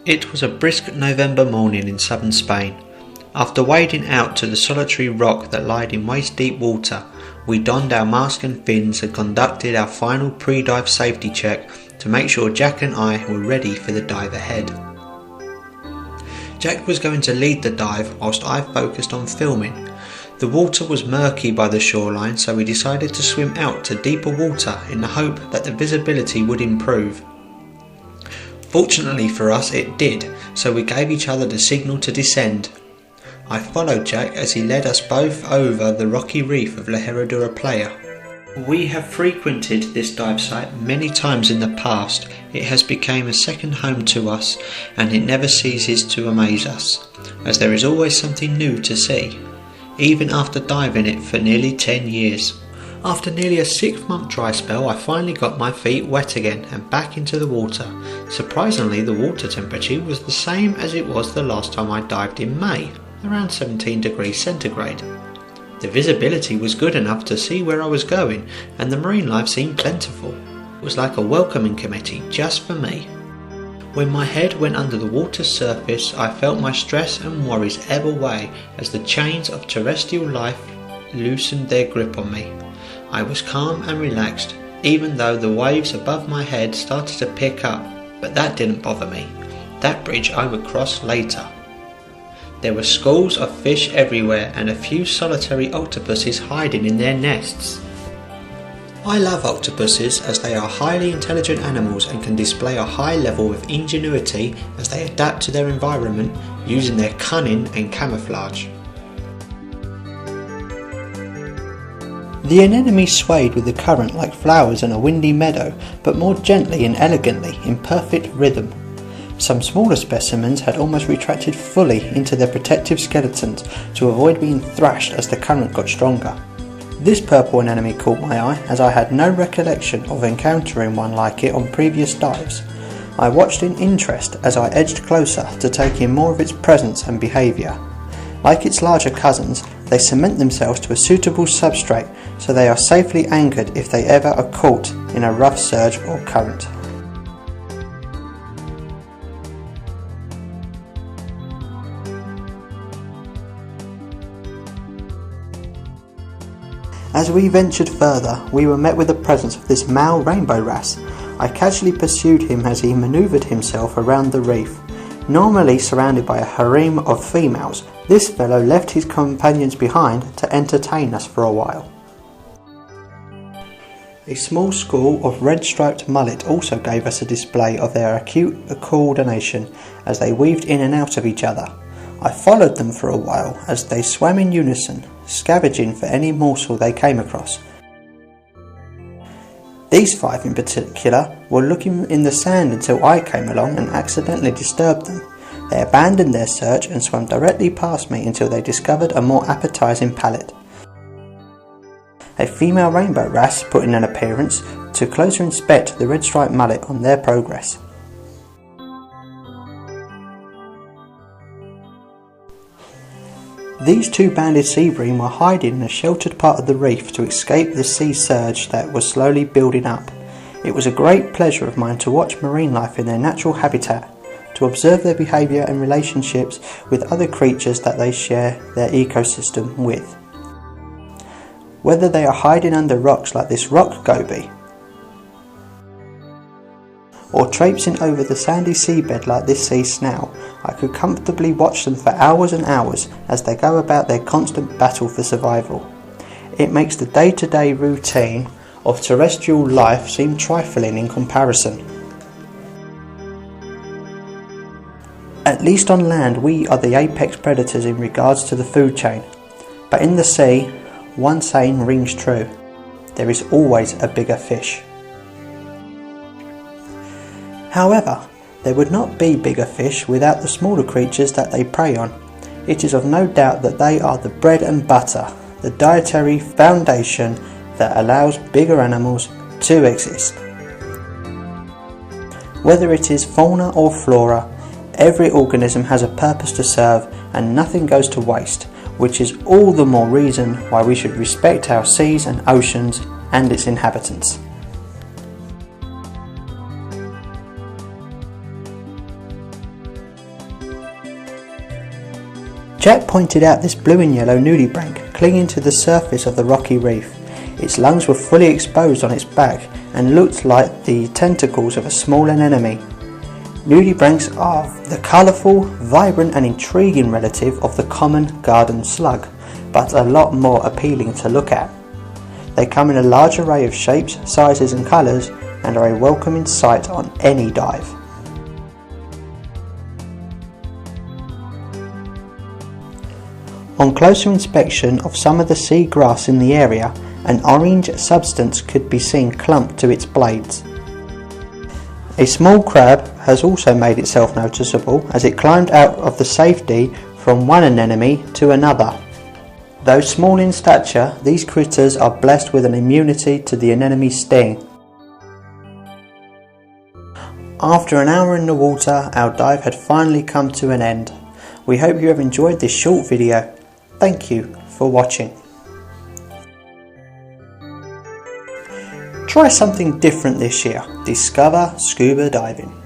It was a brisk November morning in southern Spain. After wading out to the solitary rock that lied in waist-deep water, we donned our mask and fins and conducted our final pre-dive safety check to make sure Jack and I were ready for the dive ahead. Jack was going to lead the dive whilst I focused on filming. The water was murky by the shoreline, so we decided to swim out to deeper water in the hope that the visibility would improve. Fortunately for us it did, so we gave each other the signal to descend. I followed Jack as he led us both over the rocky reef of La Herradura Playa. We have frequented this dive site many times in the past. It has become a second home to us, and it never ceases to amaze us, as there is always something new to see, even after diving it for nearly 10 years. After nearly a 6-month dry spell, I finally got my feet wet again and back into the water. Surprisingly, the water temperature was the same as it was the last time I dived in May, around 17 degrees centigrade. The visibility was good enough to see where I was going, and the marine life seemed plentiful. It was like a welcoming committee just for me. When my head went under the water's surface, I felt my stress and worries ebb away as the chains of terrestrial life loosened their grip on me. I was calm and relaxed, even though the waves above my head started to pick up, but that didn't bother me. That bridge I would cross later. There were schools of fish everywhere and a few solitary octopuses hiding in their nests. I love octopuses as they are highly intelligent animals and can display a high level of ingenuity as they adapt to their environment using their cunning and camouflage. The anemone swayed with the current like flowers in a windy meadow, but more gently and elegantly in perfect rhythm. Some smaller specimens had almost retracted fully into their protective skeletons to avoid being thrashed as the current got stronger. This purple anemone caught my eye as I had no recollection of encountering one like it on previous dives. I watched in interest as I edged closer to take in more of its presence and behaviour. Like its larger cousins, they cement themselves to a suitable substrate so they are safely anchored if they ever are caught in a rough surge or current. As we ventured further, we were met with the presence of this male rainbow wrasse. I casually pursued him as he manoeuvred himself around the reef. Normally surrounded by a harem of females, this fellow left his companions behind to entertain us for a while. A small school of red-striped mullet also gave us a display of their acute coordination as they weaved in and out of each other. I followed them for a while as they swam in unison, scavenging for any morsel they came across. These 5 in particular were looking in the sand until I came along and accidentally disturbed them. They abandoned their search and swam directly past me until they discovered a more appetising palate. A female rainbow wrasse put in an appearance to closer inspect the red-striped mullet on their progress. These 2 banded sea bream were hiding in a sheltered part of the reef to escape the sea surge that was slowly building up. It was a great pleasure of mine to watch marine life in their natural habitat, to observe their behaviour and relationships with other creatures that they share their ecosystem with. Whether they are hiding under rocks like this rock goby, or traipsing over the sandy seabed like this sea snail, I could comfortably watch them for hours and hours as they go about their constant battle for survival. It makes the day-to-day routine of terrestrial life seem trifling in comparison. At least on land we are the apex predators in regards to the food chain, but in the sea, one saying rings true: there is always a bigger fish. However, there would not be bigger fish without the smaller creatures that they prey on. It is of no doubt that they are the bread and butter, the dietary foundation that allows bigger animals to exist. Whether it is fauna or flora, every organism has a purpose to serve and nothing goes to waste, which is all the more reason why we should respect our seas and oceans and its inhabitants. Jack pointed out this blue and yellow nudibranch clinging to the surface of the rocky reef. Its lungs were fully exposed on its back and looked like the tentacles of a small anemone. Nudibranchs are the colourful, vibrant and intriguing relative of the common garden slug, but a lot more appealing to look at. They come in a large array of shapes, sizes and colours and are a welcoming sight on any dive. On closer inspection of some of the sea grass in the area, an orange substance could be seen clumped to its blades. A small crab has also made itself noticeable as it climbed out of the safety from one anemone to another. Though small in stature, these critters are blessed with an immunity to the anemone's sting. After an hour in the water, our dive had finally come to an end. We hope you have enjoyed this short video. Thank you for watching. Try something different this year. Discover scuba diving.